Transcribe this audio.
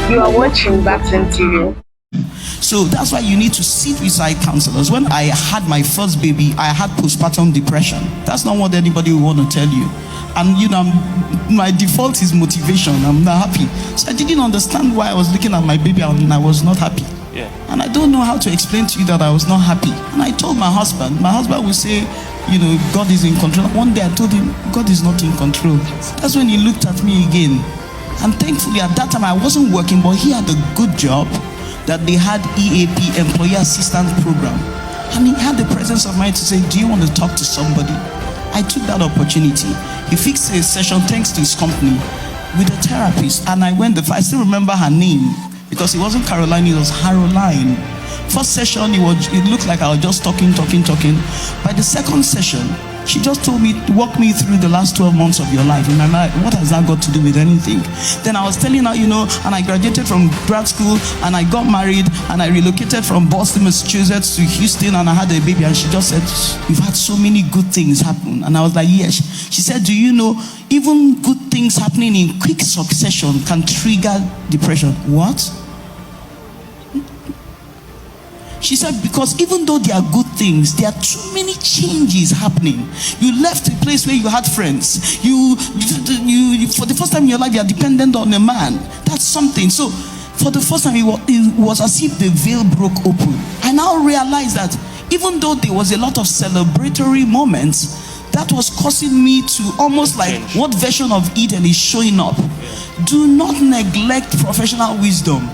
You are watching Baton TV. So that's why you need to sit beside counselors. When I had my first baby, I had postpartum depression. That's not what anybody will want to tell you. And my default is motivation. I'm not happy. So I didn't understand why I was looking at my baby and I was not happy. Yeah. And I don't know how to explain to you that I was not happy. And I told my husband will say, God is in control. One day I told him, God is not in control. That's when he looked at me again. And thankfully at that time I wasn't working, but he had a good job that they had EAP, Employee Assistance Program. And he had the presence of mind to say, do you want to talk to somebody? I took that opportunity. He fixed a session thanks to his company with a therapist. And I went I still remember her name because it wasn't Caroline, it was Haroline. First session, it looked like I was just talking. By the second session, she just told me, walk me through the last 12 months of your life. In my mind, what has that got to do with anything? Then I was telling her, and I graduated from grad school, and I got married, and I relocated from Boston, Massachusetts to Houston, and I had a baby. And she just said, you've had so many good things happen. And I was like, yes. She said, do you know, even good things happening in quick succession can trigger depression? What? She said, because even though there are good things, there are too many changes happening. You left a place where you had friends. You for the first time in your life, you are dependent on a man. That's something. So for the first time, it was as if the veil broke open. I now realize that even though there was a lot of celebratory moments, that was causing me to almost like, what version of Eden is showing up? Do not neglect professional wisdom.